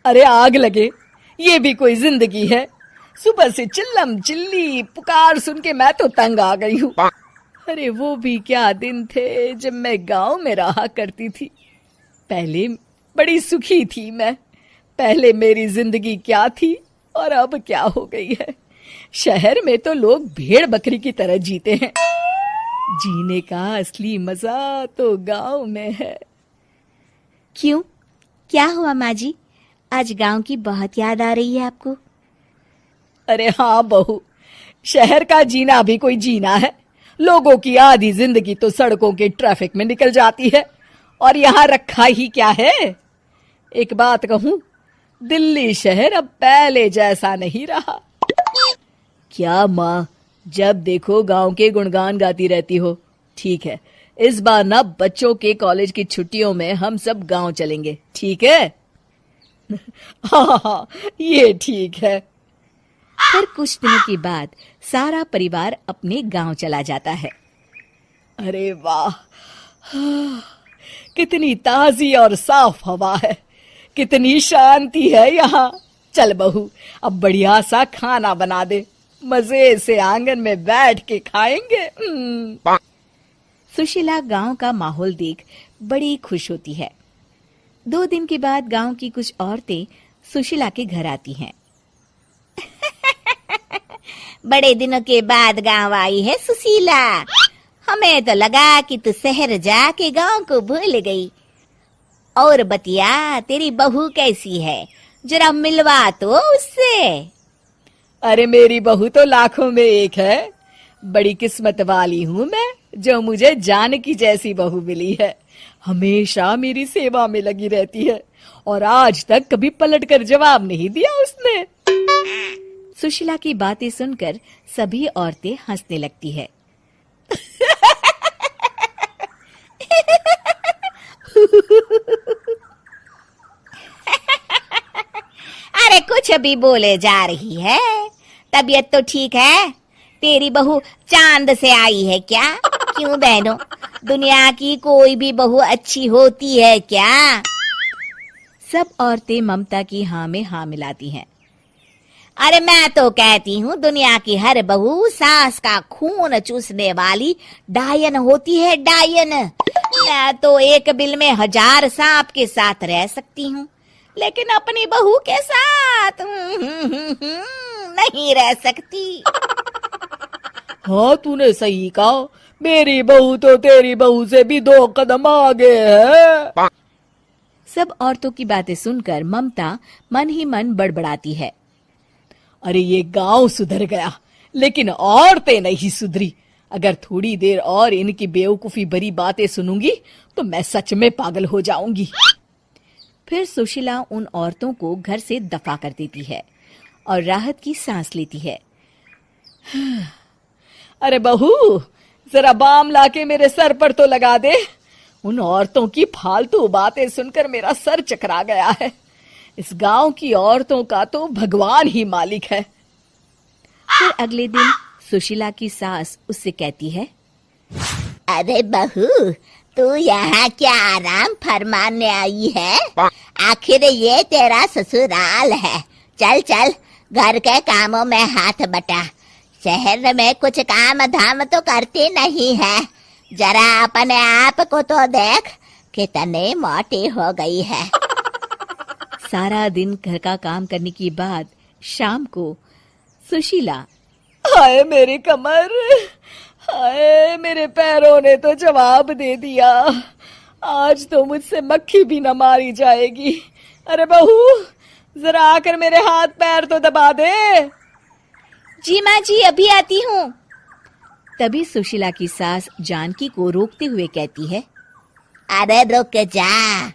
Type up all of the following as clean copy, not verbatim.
अरे आग लगे, ये भी कोई जिंदगी है। सुबह से चिल्लम चिल्ली पुकार सुन के मैं तो तंग आ गई हूँ। अरे वो भी क्या दिन थे जब मैं गांव में रहा करती थी। पहले बड़ी सुखी थी मैं। पहले मेरी जिंदगी क्या थी और अब क्या हो गई है। शहर में तो लोग भेड़ बकरी की तरह जीते हैं। जीने का असली मजा तो गांव में है। क्यों, क्या हुआ माँ जी? आज गांव की बहुत याद आ रही है आपको? अरे हाँ बहू, शहर का जीना भी कोई जीना है। लोगों की आधी जिंदगी तो सड़कों के ट्रैफिक में निकल जाती है और यहाँ रखा ही क्या है। एक बात कहूँ, दिल्ली शहर अब पहले जैसा नहीं रहा। क्या माँ, जब देखो गांव के गुणगान गाती रहती हो। ठीक है, इस बार ना बच्चों के कॉलेज की छुट्टियों में हम सब गांव चलेंगे, ठीक है? हाँ, ये ठीक है। फिर कुछ दिनों के बाद सारा परिवार अपने गांव चला जाता है। अरे वाह, कितनी ताजी और साफ हवा है, कितनी शांति है यहाँ। चल बहू, अब बढ़िया सा खाना बना दे, मजे से आंगन में बैठ के खाएंगे। सुशीला गांव का माहौल देख बड़ी खुश होती है। 2 दिन के बाद गांव की कुछ औरतें सुशीला के घर आती हैं। बड़े दिनों के बाद गांव आई है सुशीला। हमें तो लगा कि तू शहर जाके गांव को भूल गई। और बतिया, तेरी बहू कैसी है? जरा मिलवा तो उससे। अरे मेरी बहू तो लाखों में एक है। बड़ी किस्मत वाली हूँ मैं जो मुझे जानकी जैसी बहू मिली है। हमेशा मेरी सेवा में लगी रहती है और आज तक कभी पलटकर जवाब नहीं दिया उसने। सुशीला की बातें सुनकर सभी औरतें हंसने लगती है। अरे कुछ भी बोले जा रही है। तबीयत तो ठीक है? तेरी बहू चांद से आई है क्या? क्यों बहनों, दुनिया की कोई भी बहू अच्छी होती है क्या? सब औरतें ममता की हाँ में हाँ मिलाती हैं। अरे मैं तो कहती हूँ दुनिया की हर बहू सास का खून चूसने वाली डायन होती है, डायन। मैं तो एक बिल में 1000 सांप के साथ रह सकती हूँ, लेकिन अपनी बहू के साथ नहीं रह सकती। हाँ, तूने सही कहा। मेरी बहू तो तेरी बहू से भी 2 कदम आगे है। सब औरतों की बातें सुनकर ममता मन ही मन बड़बड़ाती है। अरे ये गांव सुधर गया, लेकिन औरतें नहीं सुधरी। अगर थोड़ी देर और इनकी बेवकूफी भरी बातें सुनूंगी तो मैं सच में पागल हो जाऊंगी। फिर सुशीला उन औरतों को घर से दफा कर देती है और राहत की सांस लेती है। अरे बहू, जरा बाम लाके मेरे सर पर तो लगा दे। उन औरतों की फालतू बातें सुनकर मेरा सर चकरा गया है। इस गांव की औरतों का तो भगवान ही मालिक है। फिर अगले दिन सुशीला की सास उससे कहती है, अरे बहू, तू यहाँ क्या आराम फरमाने आई है? आखिर ये तेरा ससुराल है। चल चल, घर के कामों में हाथ बटा। शहर में कुछ काम धाम तो करती नहीं है। जरा अपने आप को तो देख, कितनी मोटी हो गई है। सारा दिन घर का काम करने के बाद शाम को सुशीला, हाय मेरी कमर, हाय मेरे पैरों ने तो जवाब दे दिया। आज तो मुझसे मक्खी भी न मारी जाएगी। अरे बहू, जरा आकर मेरे हाथ पैर तो दबा दे। जी माँ जी, अभी आती हूँ। तभी सुशीला की सास जानकी को रोकते हुए कहती है, अरे रुक जा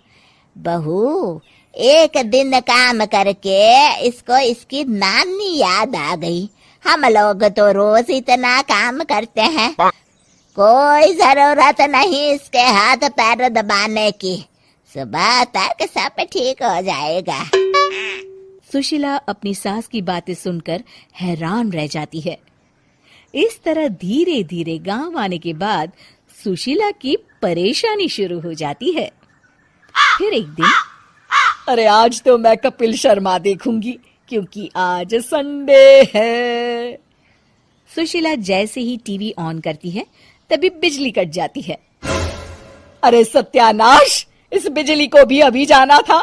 बहू, एक दिन काम करके इसको इसकी नानी याद आ गई। हम लोग तो रोज इतना काम करते हैं, कोई जरूरत नहीं इसके हाथ पैर दबाने की। सुबह तक सब ठीक हो जाएगा। सुशीला अपनी सास की बातें सुनकर हैरान रह जाती है। इस तरह धीरे धीरे गांव आने के बाद सुशीला की परेशानी शुरू हो जाती है। फिर एक दिन अरे आज तो मैं कपिल शर्मा देखूंगी क्योंकि आज संडे है। सुशीला जैसे ही टीवी ऑन करती है तभी बिजली कट जाती है। अरे सत्यानाश, इस बिजली को भी अभी जाना था।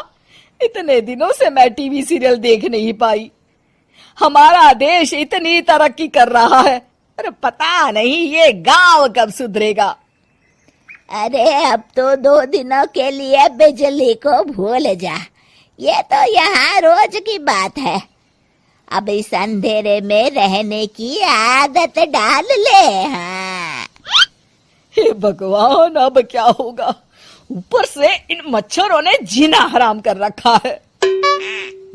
इतने दिनों से मैं टीवी सीरियल देख नहीं पाई। हमारा देश इतनी तरक्की कर रहा है, अरे पता नहीं ये गांव कब सुधरेगा। अरे अब तो 2 दिनों के लिए बिजली को भूल जा, ये तो यहाँ रोज की बात है। अब इस अंधेरे में रहने की आदत डाल ले। हाँ। हे भगवान, अब क्या होगा? ऊपर से इन मच्छरों ने जीना हराम कर रखा है।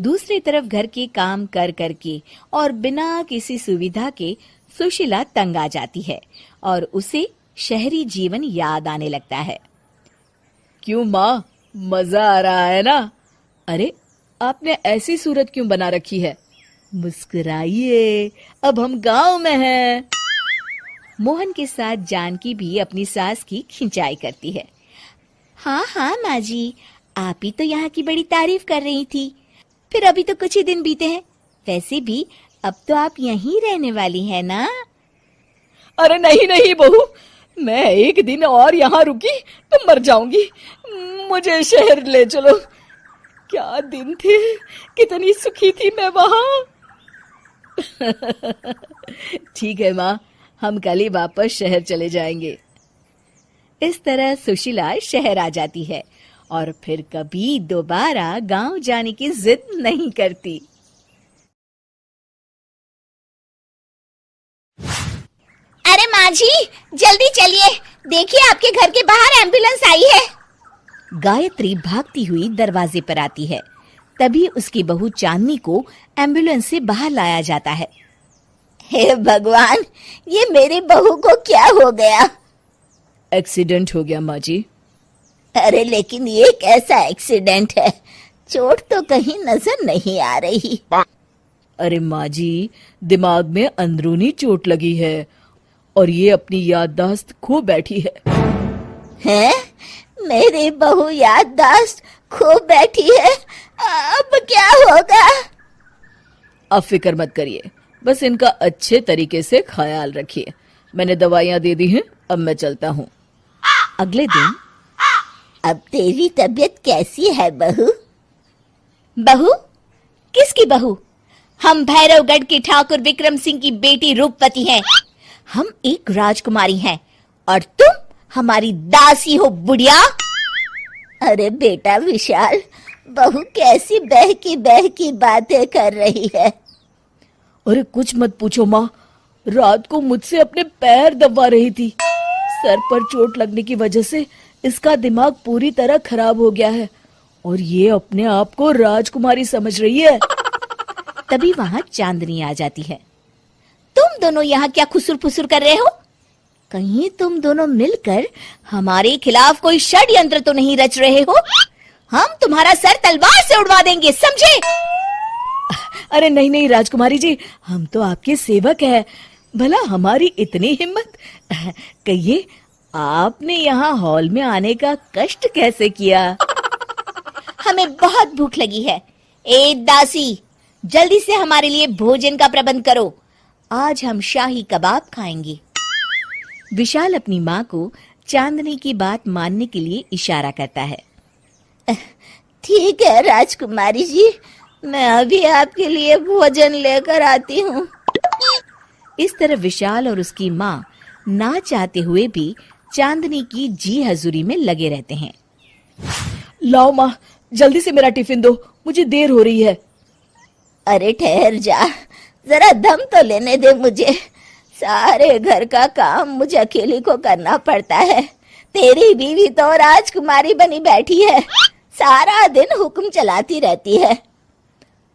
दूसरी तरफ घर के काम कर करके और बिना किसी सुविधा के सुशीला तंग आ जाती है और उसे शहरी जीवन याद आने लगता है। क्यों माँ, मजा आ रहा है ना? अरे आपने ऐसी सूरत क्यों बना रखी है? मुस्कुराइए, अब हम गांव में हैं। मोहन के साथ जानकी भी अपनी सास की खिंचाई करती है। हाँ हाँ माँ जी, आप ही तो यहाँ की बड़ी तारीफ कर रही थी। फिर अभी तो कुछ ही दिन बीते हैं, वैसे भी अब तो आप यहीं रहने वाली हैं ना? अरे नहीं नहीं बहू, मैं एक दिन और यहाँ रुकी तो मर जाऊंगी। मुझे शहर ले चलो। क्या दिन थे, कितनी सुखी थी मैं वहां। ठीक है माँ, हम कल ही वापस शहर चले जाएंगे। इस तरह सुशीला शहर आ जाती है और फिर कभी दोबारा गांव जाने की जिद नहीं करती। अरे माँ जी, जल्दी चलिए, देखिए आपके घर के बाहर एम्बुलेंस आई है। गायत्री भागती हुई दरवाजे पर आती है। तभी उसकी बहू चांदनी को एम्बुलेंस से बाहर लाया जाता है। हे भगवान, ये मेरी बहू को क्या हो गया? एक्सीडेंट हो गया माँ जी। अरे लेकिन ये कैसा एक्सीडेंट है? चोट तो कहीं नजर नहीं आ रही। अरे माँ जी, दिमाग में अंदरूनी चोट लगी है और ये अपनी याददाश्त खो बैठी है। हैं? मेरी बहू याददाश्त खो बैठी है? अब क्या होगा? आप फिक्र मत करिए, बस इनका अच्छे तरीके से ख्याल रखिए। मैंने दवाइयाँ दे दी हैं, अब मैं चलता हूँ। अगले दिन, अब तेरी तबीयत कैसी है बहू? बहू? किसकी बहू? हम भैरवगढ़ के ठाकुर विक्रम सिंह की बेटी रूपवती हैं। हम एक राजकुमारी हैं और तुम हमारी दासी हो बुढ़िया। अरे बेटा विशाल, बहू कैसी बहकी बातें कर रही है। अरे कुछ मत पूछो माँ, रात को मुझसे अपने पैर दबा रही थी। सर पर चोट लगने की वजह से इसका दिमाग पूरी तरह खराब हो गया है और ये अपने आप को राजकुमारी समझ रही है। तभी वहाँ चांदनी आ जाती है। तुम दोनों यहाँ क्या खुसुर फुसुर कर रहे हो? कहीं तुम दोनों मिलकर हमारे खिलाफ कोई षड्यंत्र तो नहीं रच रहे हो? हम तुम्हारा सर तलवार से उड़वा देंगे, समझे? अरे नहीं नहीं राजकुमारी जी, हम तो आपके सेवक हैं। भला हमारी इतनी हिम्मत? कहिए, आपने यहाँ हॉल में आने का कष्ट कैसे किया? हमें बहुत भूख लगी है। ए दासी, जल्दी से हमारे लिए भोजन का प्रबंध करो। आज हम शाही कबाब खाएंगे। विशाल अपनी माँ को चांदनी की बात मानने के लिए इशारा करता है। ठीक है राजकुमारी जी, मैं अभी आपके लिए भोजन लेकर आती हूँ। इस तरह विशाल और उसकी माँ ना चाहते हुए भी चांदनी की जी हजूरी में लगे रहते हैं। लाओ माँ, जल्दी से मेरा टिफिन दो, मुझे देर हो रही है। अरे ठहर जा, जरा दम तो लेने दे मुझे। सारे घर का काम मुझे अकेली को करना पड़ता है। तेरी बीवी तो राजकुमारी बनी बैठी है, सारा दिन हुक्म चलाती रहती है।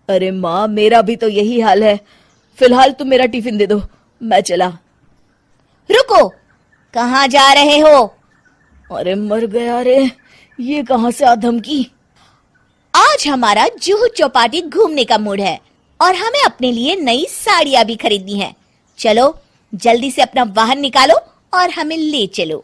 अरे माँ, मेरा भी तो यही हाल है। फिलहाल तुम मेरा टिफिन दे दो, मैं चला। रुको, कहाँ जा रहे हो? अरे मर गया रे, ये कहाँ से आ धमकी? आज हमारा जुहू चौपाटी घूमने का मूड है और हमें अपने लिए नई साड़ियाँ भी खरीदनी है। चलो जल्दी से अपना वाहन निकालो और हमें ले चलो।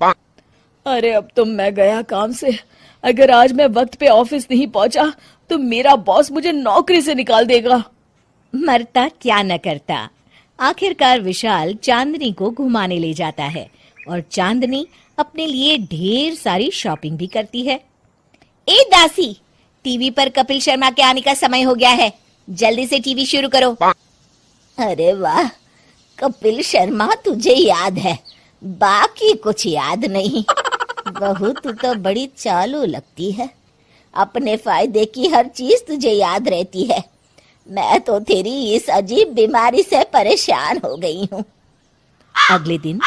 अरे अब तो मैं गया काम से, अगर आज मैं वक्त पे ऑफिस नहीं पहुंचा तो मेरा बॉस मुझे नौकरी से निकाल देगा। मरता क्या न करता। आखिरकार विशाल चांदनी को घुमाने ले जाता है और चांदनी अपने लिए ढेर सारी शॉपिंग भी करती है। ए दासी, टीवी पर कपिल शर्मा के आने का समय हो गया है, जल्दी से टीवी शुरू करो। अरे वाह, कपिल शर्मा तुझे याद है, बाकी कुछ याद नहीं। बहू तू तो बड़ी चालू लगती है, अपने फायदे की हर चीज तुझे याद रहती है। मैं तो तेरी इस अजीब बीमारी से परेशान हो गई हूँ। अगले दिन,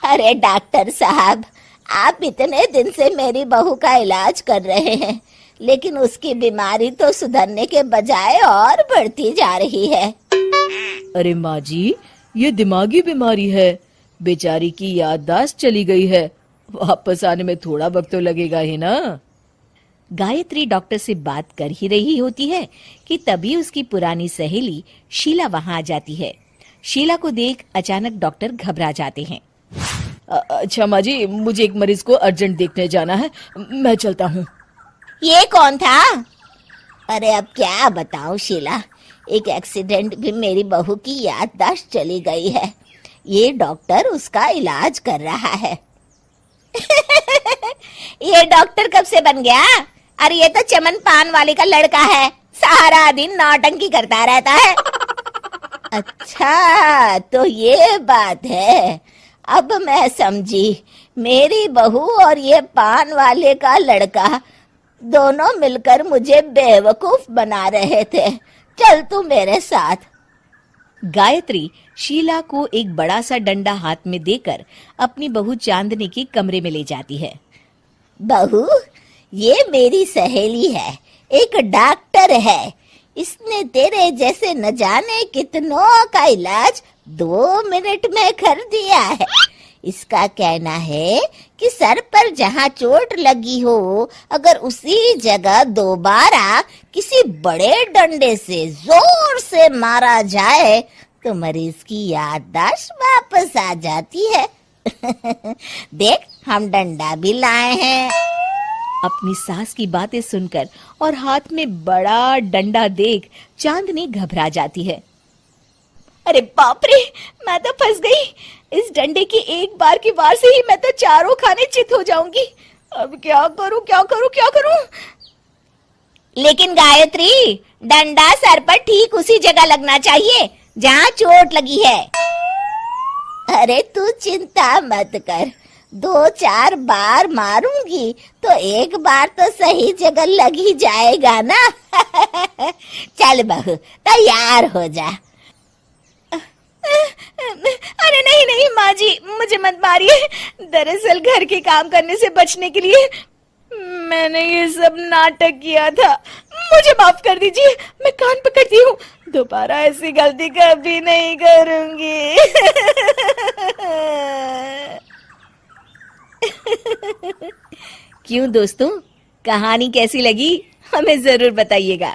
अरे डॉक्टर साहब, आप इतने दिन से मेरी बहू का इलाज कर रहे हैं, लेकिन उसकी बीमारी तो सुधरने के बजाय और बढ़ती जा रही है। अरे माँ जी, ये दिमागी बीमारी है, बेचारी की याददाश्त चली गई है, वापस आने में थोड़ा वक्त तो लगेगा ही ना। गायत्री डॉक्टर से बात कर ही रही होती है कि तभी उसकी पुरानी सहेली शीला वहां आ जाती है। शीला को देख अचानक डॉक्टर घबरा जाते हैं। अच्छा माँ जी, मुझे एक मरीज को अर्जेंट देखने जाना है, मैं चलता हूँ। ये कौन था? अरे अब क्या बताऊं शीला, एक एक्सीडेंट भी मेरी बहू की याददाश्त चली गई है। ये डॉक्टर उसका इलाज कर रहा है। ये डॉक्टर कब से बन गया? अरे ये तो चमन पान वाले का लड़का है, सारा दिन नौटंकी करता रहता है। अच्छा तो ये बात है, अब मैं समझी। मेरी बहू और ये पान वाले का लड़का दोनों मिलकर मुझे बेवकूफ बना रहे थे। चल तू मेरे साथ। गायत्री शीला को एक बड़ा सा डंडा हाथ में देकर अपनी बहू चांदनी के कमरे में ले जाती है। बहू, ये मेरी सहेली है, एक डॉक्टर है। इसने तेरे जैसे न जाने कितनों का इलाज 2 मिनट में कर दिया है। इसका कहना है कि सर पर जहाँ चोट लगी हो, अगर उसी जगह दोबारा किसी बड़े डंडे से जोर से मारा जाए तो मरीज की याददाश्त वापस आ जाती है। देख, हम डंडा भी लाए हैं। अपनी सास की बातें सुनकर और हाथ में बड़ा डंडा देख चांदनी घबरा जाती है। अरे बाप रे, मैं तो फंस गई। इस डंडे की एक बार की वार से ही मैं तो चारों खाने चित हो जाऊंगी। अब क्या करूं, क्या करूं, क्या करूं? लेकिन गायत्री, डंडा सर पर ठीक उसी जगह लगना चाहिए जहाँ चोट लगी है। अरे तू चिंता मत कर, 2-4 बार मारूंगी तो एक बार तो सही जगह लग ही जाएगा ना। चल बहू, तैयार हो जा। अरे नहीं नहीं माँ जी, मुझे मत मारिए। दरअसल घर के काम करने से बचने के लिए मैंने ये सब नाटक किया था, मुझे माफ कर दीजिए। मैं कान पकड़ती हूँ, दोबारा ऐसी गलती कभी नहीं करूंगी। क्यों दोस्तों, कहानी कैसी लगी हमें जरूर बताइएगा।